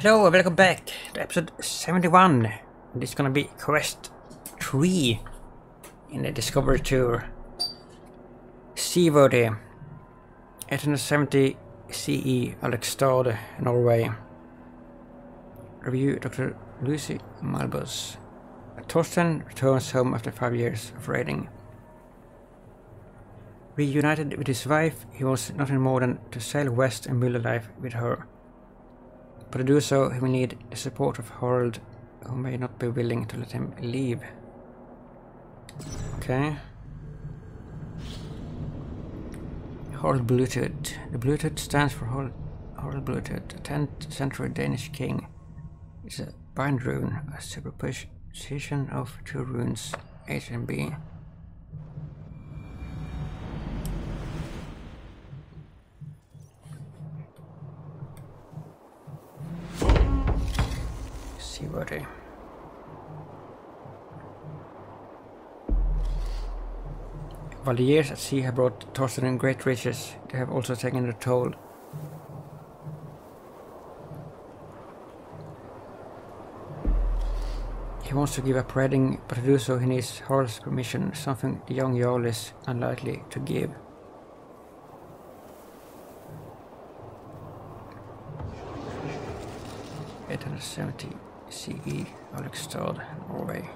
Hello and welcome back to episode 71. This is gonna be quest 3 in the Discovery Tour. Seaworthy, 870 CE, Alexstad, Norway. Review Dr. Lucy Malbus. Torsten returns home after 5 years of raiding. Reunited with his wife, he wants nothing more than to sail west and build a life with her. But to do so, he will need the support of Harold, who may not be willing to let him leave. Okay. Harold Bluetooth. The Bluetooth stands for Harold Bluetooth, a 10th century Danish king. It's a bind rune, a superposition of two runes, H and B. Seaworthy. While the years at sea have brought Torsten great riches, they have also taken their toll. He wants to give up raiding, but to do so he needs Harold's permission, something the young Jarl is unlikely to give. .870 CE, Alexstad, Norway.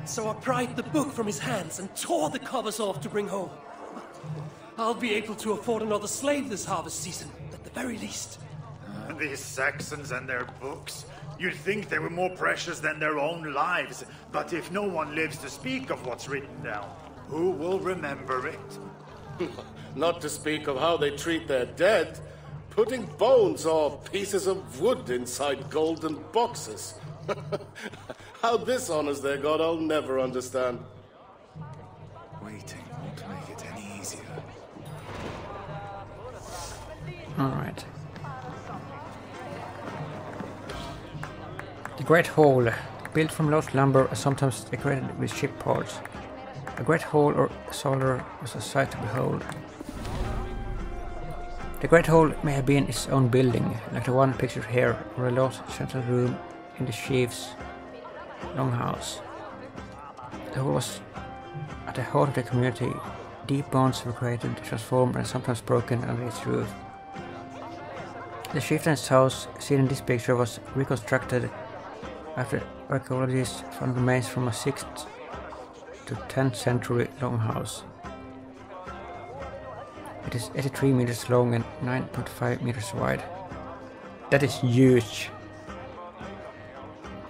So I pried the book from his hands and tore the covers off to bring home. I'll be able to afford another slave this harvest season, at the very least. These Saxons and their books. You'd think they were more precious than their own lives. But if no one lives to speak of what's written down, who will remember it? Not to speak of how they treat their dead. Putting bones or pieces of wood inside golden boxes. How this honors their god, I'll never understand. Waiting won't make it any easier. Alright. The Great Hall, built from lost lumber and sometimes decorated with ship parts. A great hall or solar was a sight to behold. The Great Hall may have been its own building, like the one pictured here, or a large central room in the chief's longhouse. The hall was at the heart of the community. Deep bonds were created, transformed and sometimes broken under its roof. The chieftain's house, seen in this picture, was reconstructed after archaeologists found remains from a 6th to 10th century longhouse. It is 83 meters long and 9.5 meters wide. That is huge,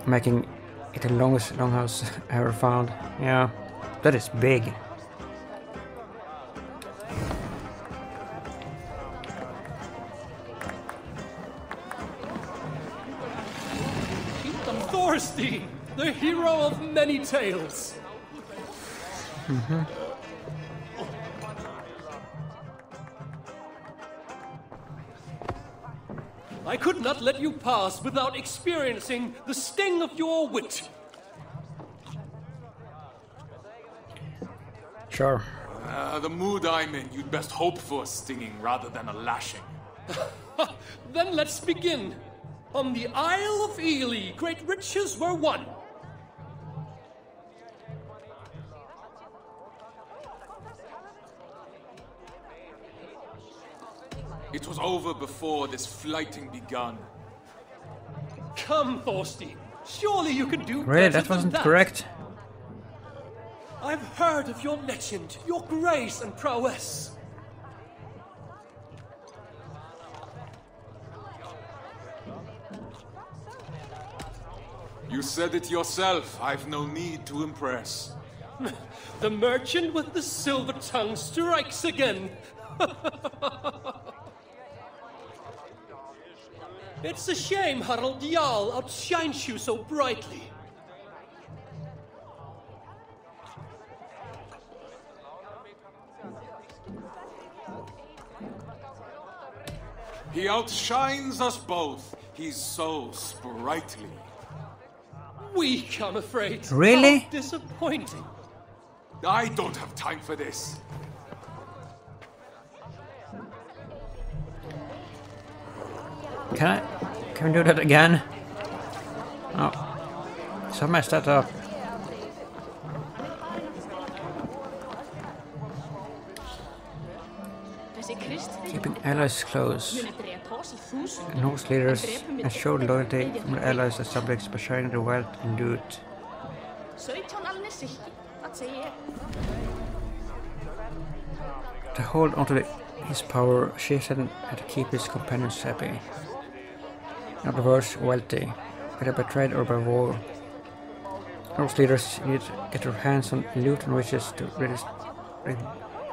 making it the longest longhouse ever found. Yeah, that is big. Thorstein, the hero of many tales. I could not let you pass without experiencing the sting of your wit. Sure. The mood I'm in, you'd best hope for a stinging rather than a lashing. Then let's begin. On the Isle of Ely, great riches were won. It was over before this flighting begun. Come, Thorstein. Surely you can do Really, better that wasn't than correct. I've heard of your legend, your grace and prowess. You said it yourself. I've no need to impress. The merchant with the silver tongue strikes again. It's a shame Harald Jarl outshines you so brightly. He outshines us both. He's so sprightly. Weak, I'm afraid. Really? How disappointing. I don't have time for this. Can we do that again? Oh. So I messed that up. Keeping allies close. Norse leaders ensured loyalty from the allies and subjects by sharing their wealth and loot. To hold onto his power, Sheaton had to keep his companions happy. In other words, wealthy, whether by trade or by war. Norse leaders needed to get their hands on loot and riches to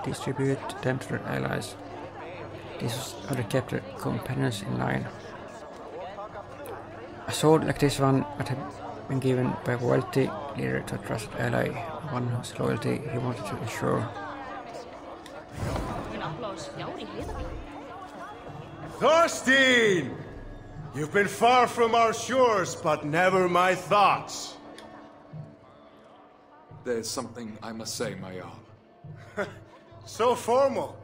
redistribute them to their allies. This was how they kept their companions in line. A sword like this one had been given by a wealthy leader to a trusted ally, one whose loyalty he wanted to ensure. Thorstein! You've been far from our shores, but never my thoughts. There's something I must say, my Jarl. So formal.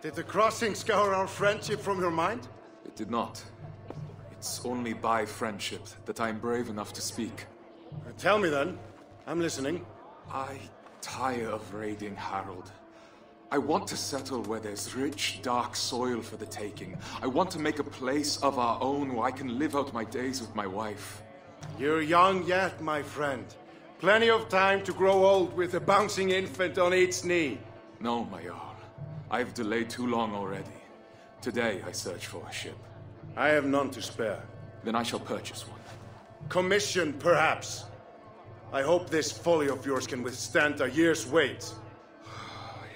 Did the crossing scour our friendship from your mind? It did not. It's only by friendship that I am brave enough to speak. Tell me then. I'm listening. I tire of raiding Harold. I want to settle where there's rich, dark soil for the taking. I want to make a place of our own where I can live out my days with my wife. You're young yet, my friend. Plenty of time to grow old with a bouncing infant on its knee. No, my Jarl. I've delayed too long already. Today I search for a ship. I have none to spare. Then I shall purchase one. Commission, perhaps. I hope this folly of yours can withstand a year's wait.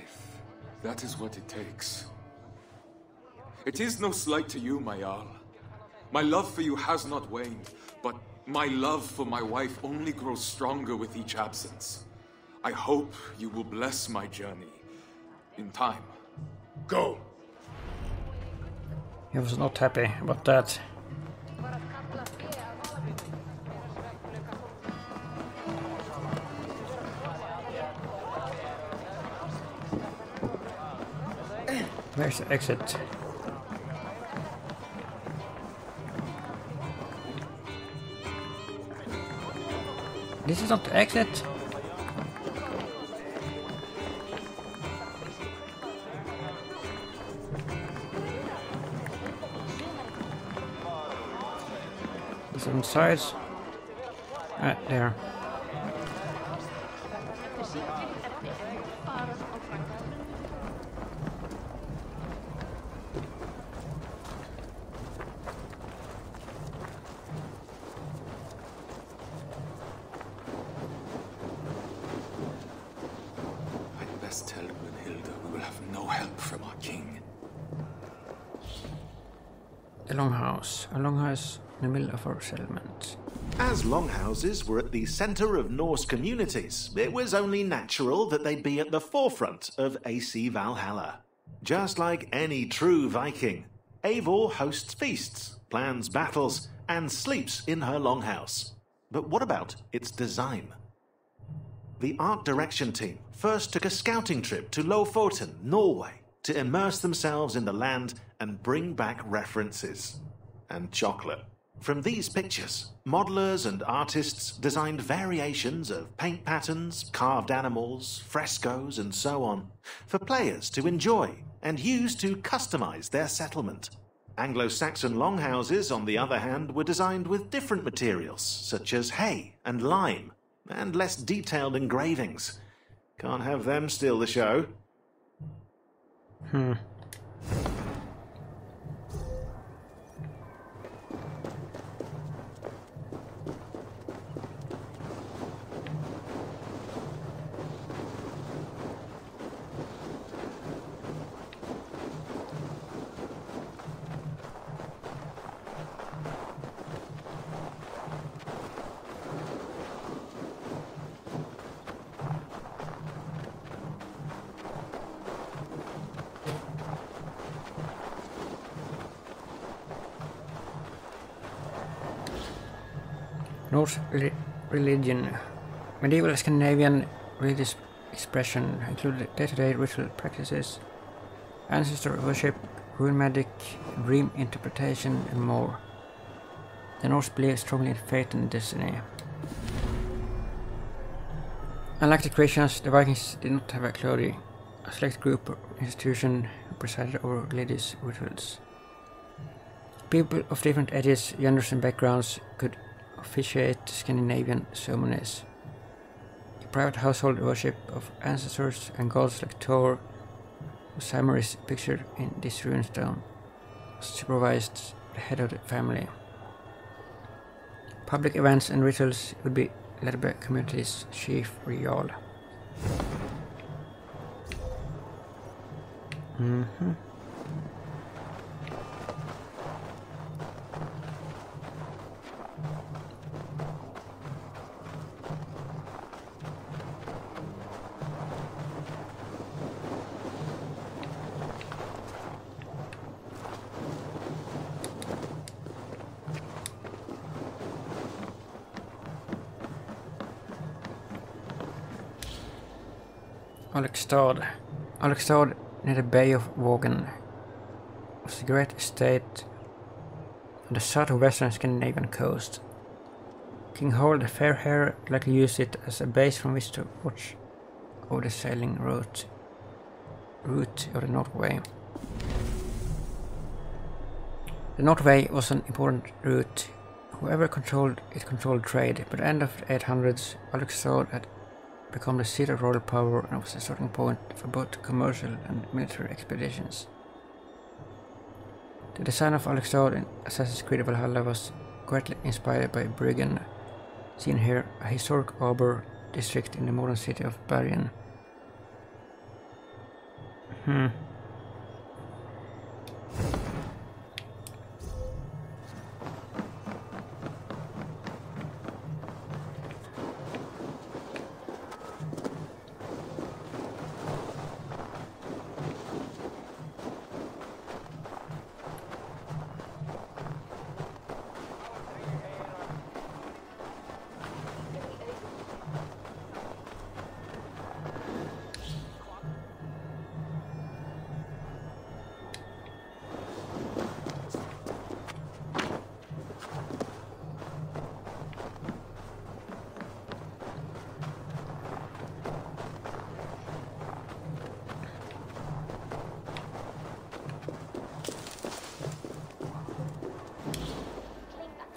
If that is what it takes. It is no slight to you, my Jarl. My love for you has not waned, but my love for my wife only grows stronger with each absence. I hope you will bless my journey in time. Go! He was not happy about that. Where's the exit? This is not the exit. It's on the sides. Right there. I'd best tell Brunhilde we will have no help from our king. The longhouse. A longhouse in the middle of our settlement. As longhouses were at the centre of Norse communities, it was only natural that they'd be at the forefront of AC Valhalla. Just like any true Viking, Eivor hosts feasts, plans battles, and sleeps in her longhouse. But what about its design? The art direction team first took a scouting trip to Lofoten, Norway, to immerse themselves in the land and bring back references. And chocolate. From these pictures, modelers and artists designed variations of paint patterns, carved animals, frescoes, and so on, for players to enjoy and use to customize their settlement. Anglo-Saxon longhouses, on the other hand, were designed with different materials, such as hay and lime, and less detailed engravings. Can't have them steal the show. Norse religion. Medieval Scandinavian religious expression included day-to-day ritual practices, ancestor worship, rune magic, dream interpretation, and more. The Norse believe strongly in fate and destiny. Unlike the Christians, the Vikings did not have a clergy, a select group or institution who presided over religious rituals. People of different ages, genders and backgrounds could officiate Scandinavian ceremonies. The private household worship of ancestors and gods like Thor, whose hammer is pictured in this runestone, was supervised by the head of the family. Public events and rituals would be led by community's chief or jarl. Alexstad, near the Bay of Vågen, was a great estate on the southwestern Scandinavian coast. King Harald the Fair likely used it as a base from which to watch over the sailing route of the Northway. The Northway was an important route. Whoever controlled it controlled trade. By the end of the 800s, Alexstad had become the seat of royal power and was a starting point for both commercial and military expeditions. The design of Alexstad in Assassin's Creed Valhalla was greatly inspired by Bryggen, seen here, a historic harbour district in the modern city of Bergen.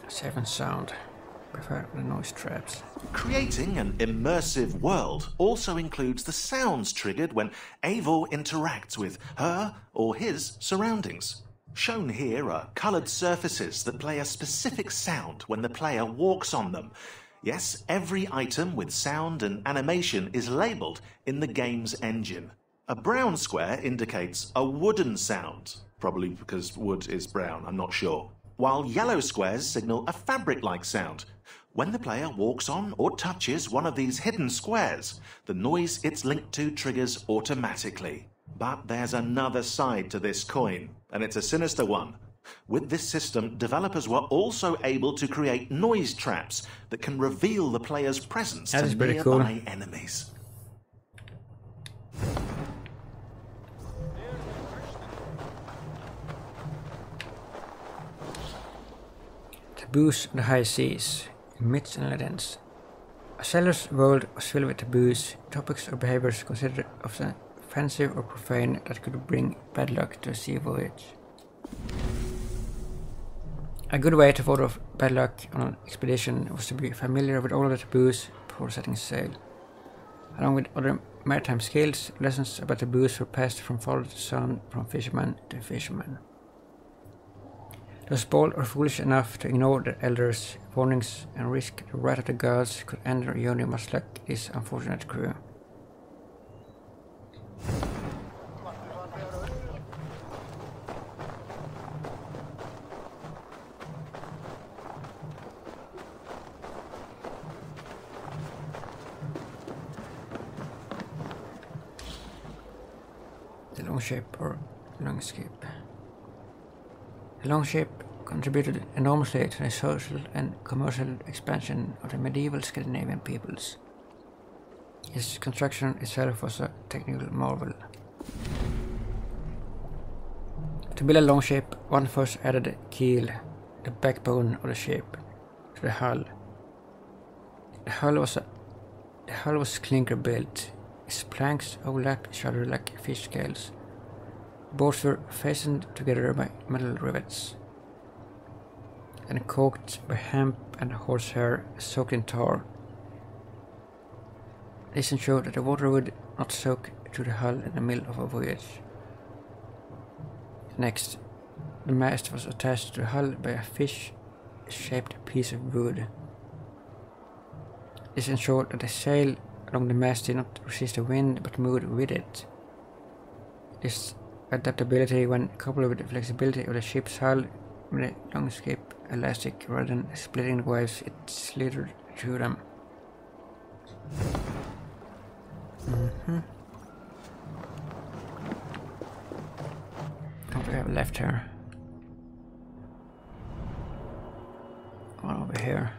Safe and sound. Prefer the noise traps. Creating an immersive world also includes the sounds triggered when Eivor interacts with her or his surroundings. Shown here are coloured surfaces that play a specific sound when the player walks on them. Yes, every item with sound and animation is labelled in the game's engine. A brown square indicates a wooden sound, probably because wood is brown, I'm not sure. While yellow squares signal a fabric-like sound. When the player walks on or touches one of these hidden squares, the noise it's linked to triggers automatically. But there's another side to this coin, and it's a sinister one. With this system, developers were also able to create noise traps that can reveal the player's presence to nearby enemies. Taboos on the high seas, myths and legends. A sailor's world was filled with taboos, topics or behaviors considered offensive or profane that could bring bad luck to a sea voyage. A good way to ward off bad luck on an expedition was to be familiar with all the taboos before setting sail. Along with other maritime skills, lessons about taboos were passed from father to son, from fisherman to fisherman. Those bold or foolish enough to ignore the elders' warnings and risk the wrath of the gods could end their journey much like this unfortunate crew. The longship or longskip. The longship contributed enormously to the social and commercial expansion of the medieval Scandinavian peoples. Its construction itself was a technical marvel. To build a longship, one first added the keel, the backbone of the ship, to the hull. The hull was clinker built. Its planks overlapped each other like fish scales. The boards were fastened together by metal rivets, and caulked by hemp and horsehair soaked in tar. This ensured that the water would not soak through the hull in the middle of a voyage. Next, the mast was attached to the hull by a fish-shaped piece of wood. This ensured that the sail along the mast did not resist the wind but moved with it. This adaptability, when coupled with the flexibility of the ship's hull, made the longship elastic rather than splitting the waves it slithered through them. What do we have left here? One over here.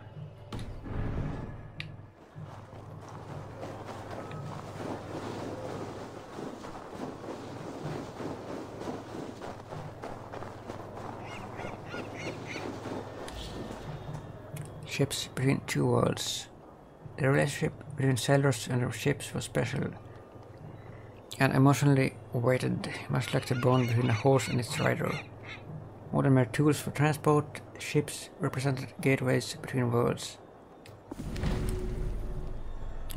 Ships between two worlds. The relationship between sailors and their ships was special and emotionally weighted, much like the bond between a horse and its rider. More than mere tools for transport, ships represented gateways between worlds.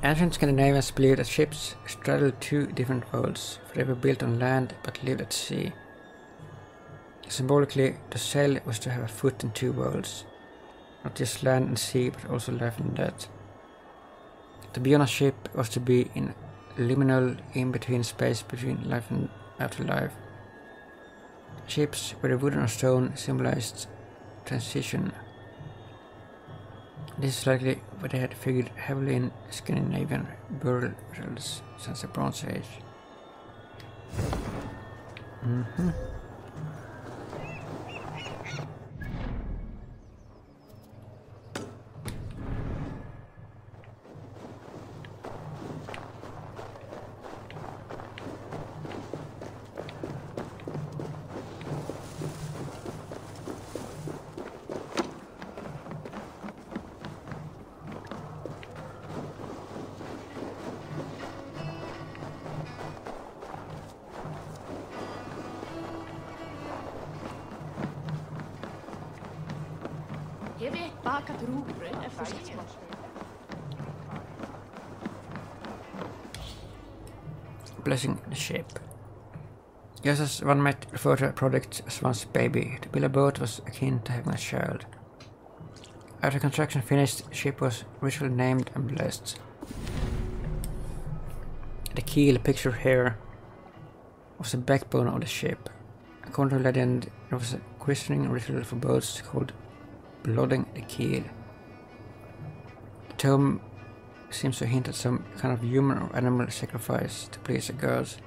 Ancient Scandinavians believed that ships straddled two different worlds, for they were built on land but lived at sea. Symbolically, to sail was to have a foot in two worlds, not just land and sea, but also life and death. To be on a ship was to be in liminal in-between space between life and afterlife. Ships, whether wooden or stone, symbolized transition. This is likely what they had figured heavily in Scandinavian burials since the Bronze Age. Blessing the ship. Just as one might refer to a project as one's baby, to build a boat was akin to having a child. After construction finished, the ship was ritually named and blessed. The keel pictured here was the backbone of the ship. According to legend, there was a christening ritual for boats called blooding the keel. The term seems to hint at some kind of human or animal sacrifice to please the gods.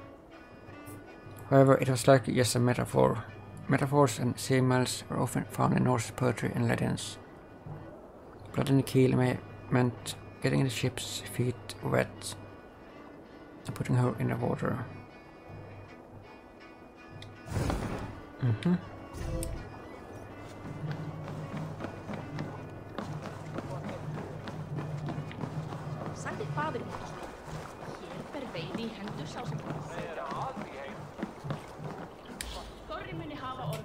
However, it was likely just a metaphor. Metaphors and similes are often found in Norse poetry and legends. Blooding the keel meant getting the ship's feet wet and putting her in the water.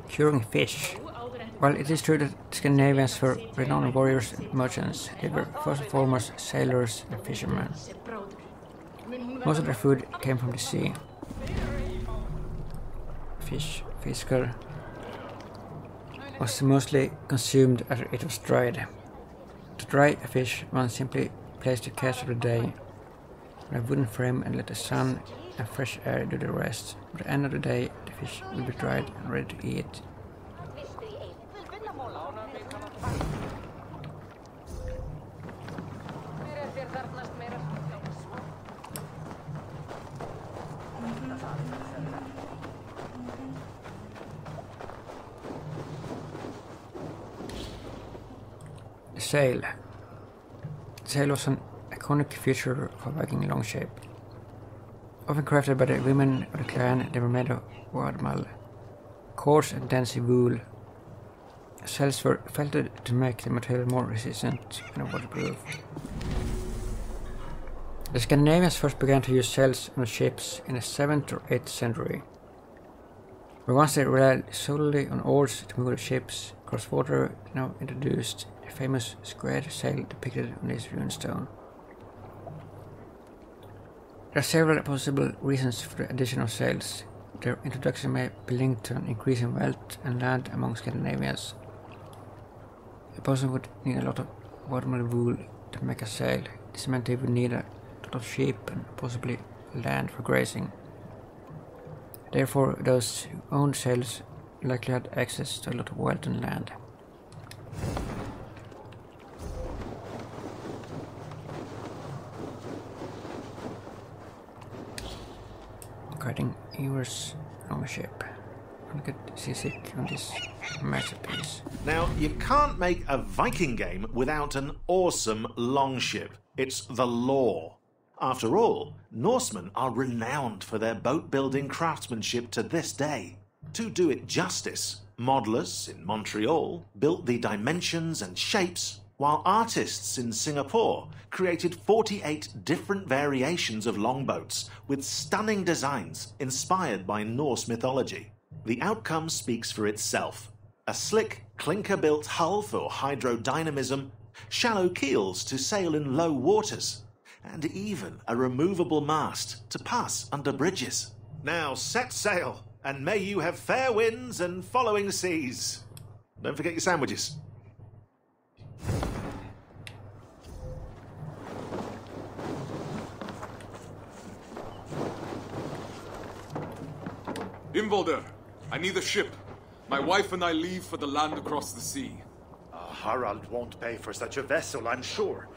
Curing fish. While it is true that Scandinavians were renowned warriors and merchants, they were first and foremost sailors and fishermen. Most of their food came from the sea. Fiskar was mostly consumed after it was dried. To dry a fish, one simply placed the catch of the day on a wooden frame and let the sun and fresh air do the rest. At the end of the day, the fish will be dried and ready to eat. The sail. The sail was an iconic feature of a Viking longship. Often crafted by the women of the clan, they were made of wadmal, coarse and dense wool. Sails were felted to make the material more resistant and waterproof. The Scandinavians first began to use sails on ships in the 7th or 8th century. But once they relied solely on oars to move the ships across water, they now introduced the famous squared sail depicted on this runestone. There are several possible reasons for the addition of sails. Their introduction may be linked to an increase in wealth and land among Scandinavians. A person would need a lot of watermelon wool to make a sail. This meant they would need a lot of sheep and possibly land for grazing. Therefore, those who owned sails likely had access to a lot of wealth and land. Guiding Ewer's longship. I'm gonna get seasick on this masterpiece. Now, you can't make a Viking game without an awesome longship. It's the law. After all, Norsemen are renowned for their boat-building craftsmanship to this day. To do it justice, modelers in Montreal built the dimensions and shapes, while artists in Singapore created 48 different variations of longboats with stunning designs inspired by Norse mythology. The outcome speaks for itself. A slick, clinker-built hull for hydrodynamism, shallow keels to sail in low waters, and even a removable mast to pass under bridges. Now set sail, and may you have fair winds and following seas. Don't forget your sandwiches. Imbolder, I need a ship. My wife and I leave for the land across the sea. Harald won't pay for such a vessel, I'm sure.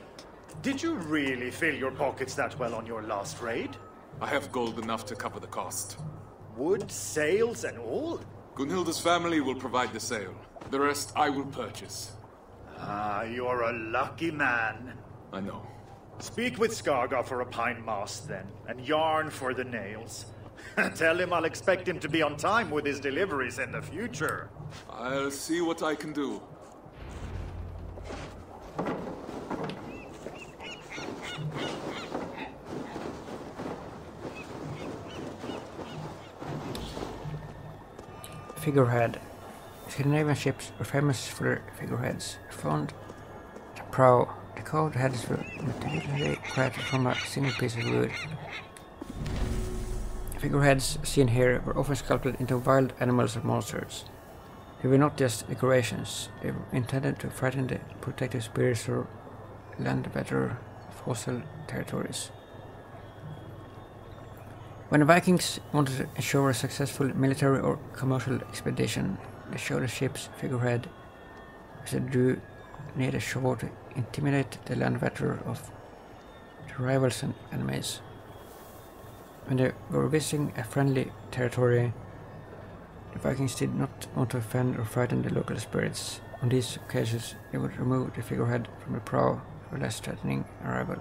Did you really fill your pockets that well on your last raid? I have gold enough to cover the cost. Wood, sails, and all? Gunhilda's family will provide the sail. The rest I will purchase. Ah, you're a lucky man. I know. Speak with Skaga for a pine mast, then, and yarn for the nails. Tell him I'll expect him to be on time with his deliveries in the future. I'll see what I can do. Figurehead. Scandinavian ships were famous for their figureheads. Found the prow. The carved heads were meticulously crafted from a single piece of wood. Figureheads seen here were often sculpted into wild animals or monsters. They were not just decorations, they were intended to frighten the protective spirits or land better fossil territories. When the Vikings wanted to ensure a successful military or commercial expedition, they showed the ship's figurehead as they drew near the shore to intimidate the land veteran of the rivals and enemies. When they were visiting a friendly territory, the Vikings did not want to offend or frighten the local spirits. On these occasions, they would remove the figurehead from the prow for less threatening arrival.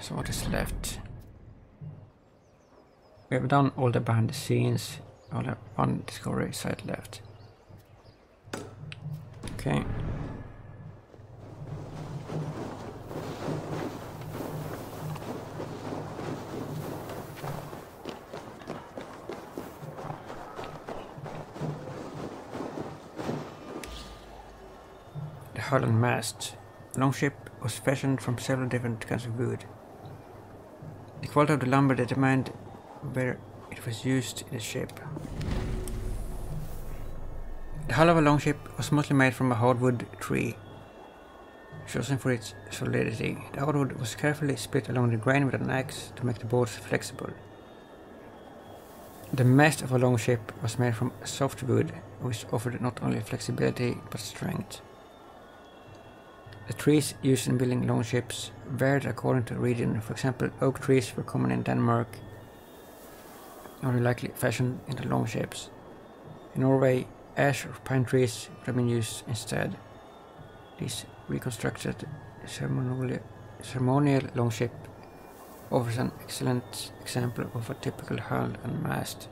So what is left? We have done all the behind the scenes. Only one discovery site left. Okay. The hull and mast. The longship was fashioned from several different kinds of wood. The quality of the lumber determined where it was used in the ship. The hull of a longship was mostly made from a hardwood tree, chosen for its solidity. The hardwood was carefully split along the grain with an axe to make the boards flexible. The mast of a longship was made from soft wood, which offered not only flexibility but strength. The trees used in building longships varied according to region. For example, oak trees were common in Denmark, only likely fashioned into longships. In Norway, ash or pine trees would have been used instead. This reconstructed ceremonial longship offers an excellent example of a typical hull and mast.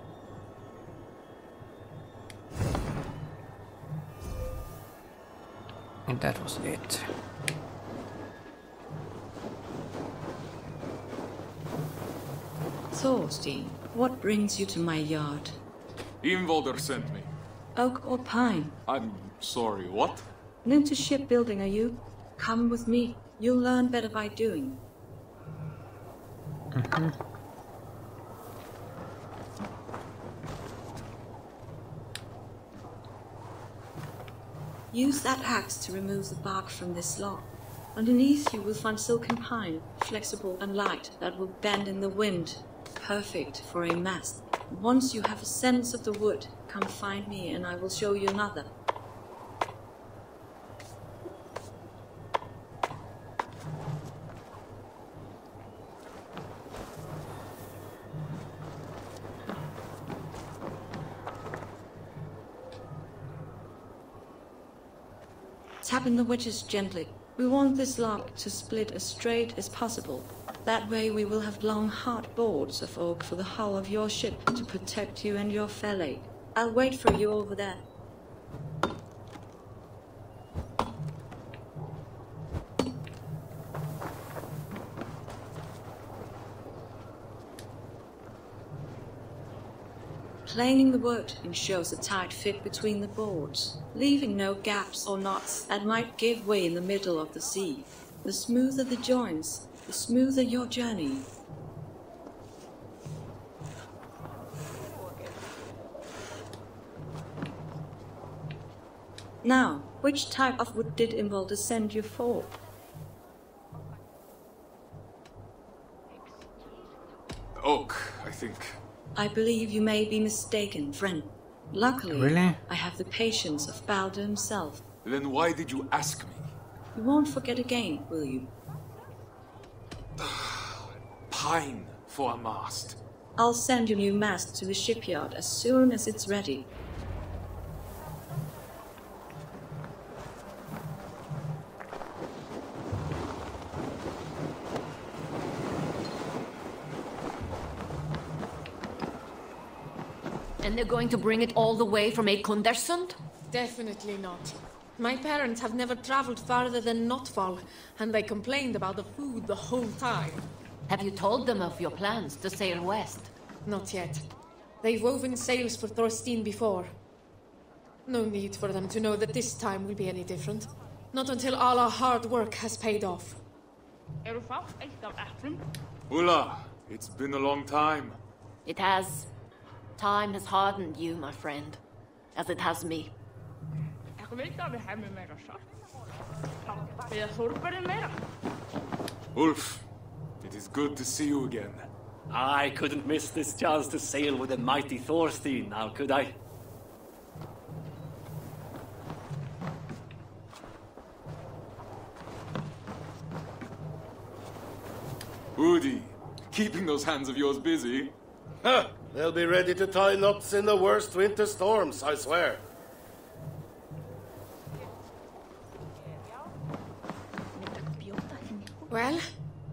And that was it. Thorstein, what brings you to my yard? Involder sent me. Oak or pine? I'm sorry, what? Into shipbuilding, are you? Come with me. You'll learn better by doing. Use that axe to remove the bark from this log. Underneath you will find silken pine, flexible and light, that will bend in the wind. Perfect for a mast. Once you have a sense of the wood, come find me and I will show you another. Tap in the wedges gently. We want this log to split as straight as possible. That way we will have long, hard boards of oak for the hull of your ship to protect you and your fellow. I'll wait for you over there. Planing the wood ensures a tight fit between the boards, leaving no gaps or knots that might give way in the middle of the sea. The smoother the joints, the smoother your journey. Now, which type of wood did Involder send you for? Oak, I think. I believe you may be mistaken, friend. Luckily, Really? I have the patience of Balder himself. Then why did you ask me? You won't forget again, will you? Pine for a mast. I'll send your new mast to the shipyard as soon as it's ready. And they're going to bring it all the way from Ekundersund? Definitely not. My parents have never traveled farther than Notfall, and they complained about the food the whole time. Have you told them of your plans to sail west? Not yet. They've woven sails for Thorstein before. No need for them to know that this time will be any different. Not until all our hard work has paid off. Ulla, it's been a long time. It has. Time has hardened you, my friend, as it has me. Ulf, it is good to see you again. I couldn't miss this chance to sail with the mighty Thorstein, now could I? Udi, keeping those hands of yours busy. Huh, they'll be ready to tie knots in the worst winter storms, I swear. Well,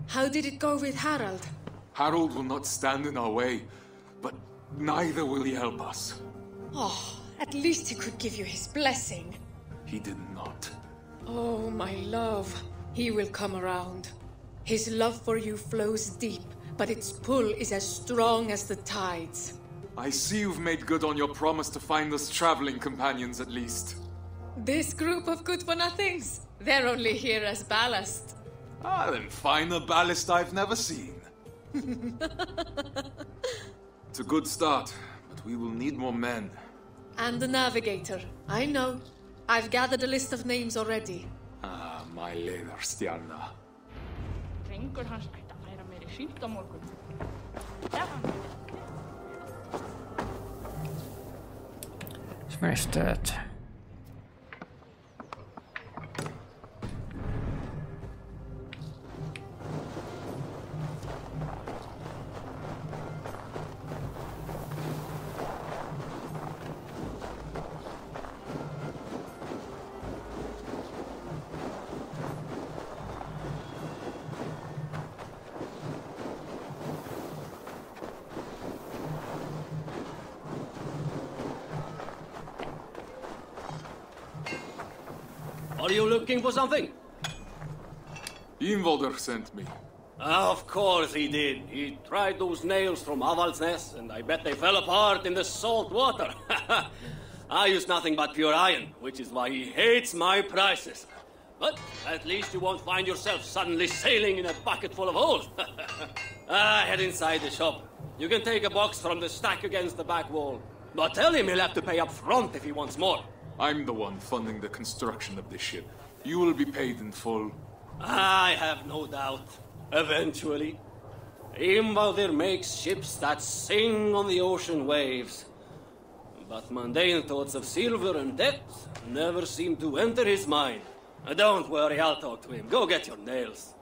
how did it go with Harald? Harold will not stand in our way, but neither will he help us. Oh, at least he could give you his blessing. He did not. Oh, my love. He will come around. His love for you flows deep, but its pull is as strong as the tides. I see you've made good on your promise to find us traveling companions at least. This group of good-for-nothings, they're only here as ballast. Ah, then find a ballast I've never seen. It's a good start, but we will need more men. And the navigator. I know. I've gathered a list of names already. Ah, my Leðurstjarna. Where's that? Are you looking for something? Ingvaldur sent me. Of course he did. He tried those nails from Avaldsnes, and I bet they fell apart in the salt water. I use nothing but pure iron, which is why he hates my prices. But at least you won't find yourself suddenly sailing in a bucket full of holes. Head inside the shop. You can take a box from the stack against the back wall. But tell him he'll have to pay up front if he wants more. I'm the one funding the construction of this ship. You will be paid in full. I have no doubt. Eventually. Ingvaldur makes ships that sing on the ocean waves. But mundane thoughts of silver and debt never seem to enter his mind. Don't worry, I'll talk to him. Go get your nails.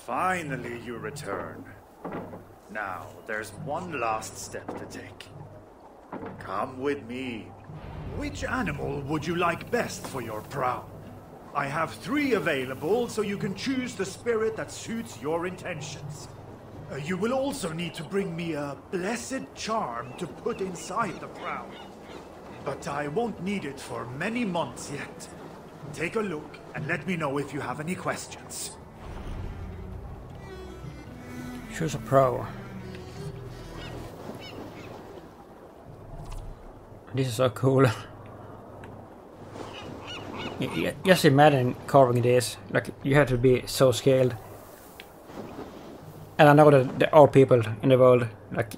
Finally you return. Now, there's one last step to take. Come with me. Which animal would you like best for your prow? I have 3 available, so you can choose the spirit that suits your intentions. You will also need to bring me a blessed charm to put inside the prow. But I won't need it for many months yet. Take a look and let me know if you have any questions. Choose a pro. This is so cool. Just imagine carving this. Like, you have to be so skilled. And I know that there are people in the world, like,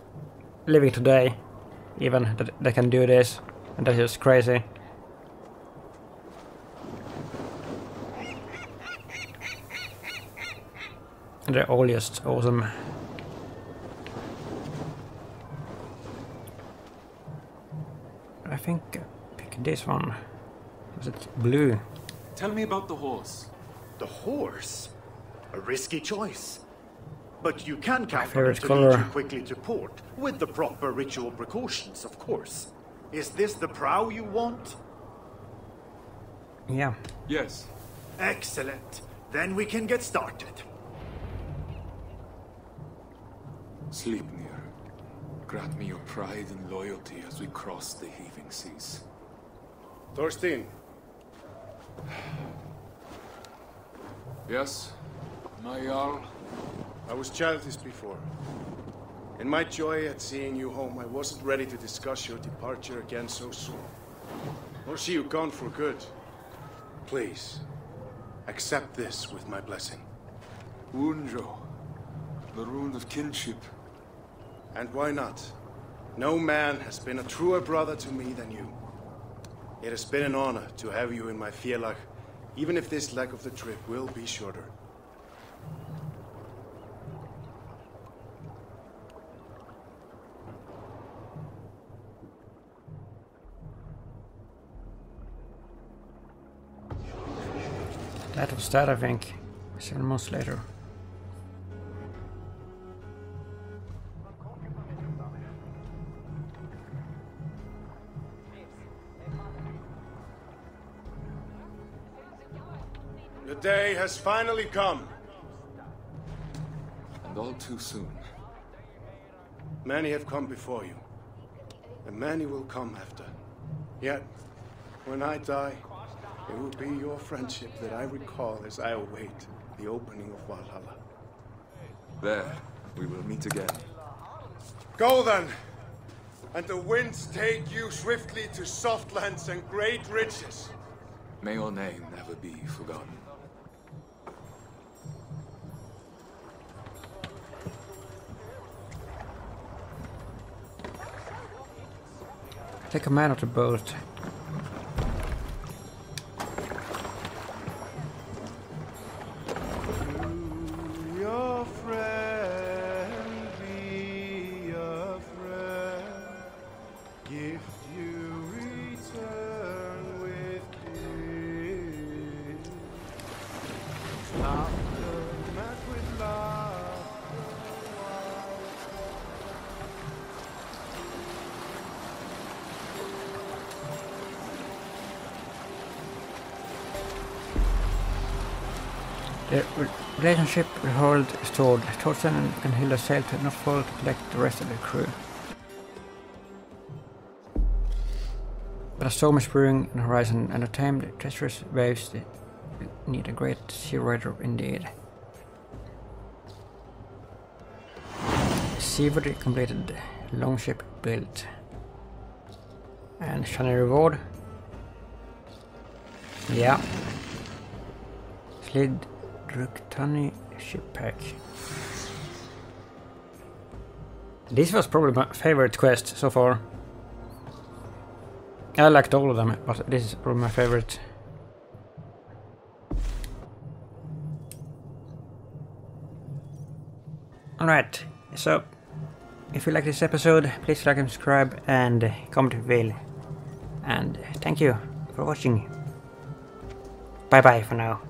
living today, even, that they can do this. And that's just crazy. And they're all just awesome. I think pick this one. Was it blue? Tell me about the horse. The horse? A risky choice. But you can count on it favorite to color. lead you quickly to port, with the proper ritual precautions, of course. Is this the prow you want? Yeah. Yes. Excellent. Then we can get started. Sleipnir, grant me your pride and loyalty as we cross the heaving seas. Thorstein. Yes, my Jarl. I was childish before. In my joy at seeing you home, I wasn't ready to discuss your departure again so soon. Or see you gone for good. Please, accept this with my blessing. Unjo, the rune of kinship. And why not? No man has been a truer brother to me than you. It has been an honor to have you in my félag, even if this leg of the trip will be shorter. That was that, I think. 7 months later. The day has finally come. And all too soon. Many have come before you, and many will come after. Yet, when I die, it will be your friendship that I recall as I await the opening of Valhalla. There, we will meet again. Go then, and the winds take you swiftly to soft lands and great riches. May your name never be forgotten. Take a man off the boat. Your friend, be a friend. If you return with peace, laughter met with laughter. The relationship with Harold is restored. Thorsten and Hilda sail to Northfall to collect the rest of the crew. But a storm is brewing on the horizon, and to tame the treacherous waves they need a great sea rider indeed. Seaworthy completed, longship built. And shiny reward. Yeah. Slid Druktani ship pack. This was probably my favorite quest so far. I liked all of them, but this is probably my favorite. Alright, so if you like this episode, please like and subscribe and comment if you will. And thank you for watching. Bye bye for now.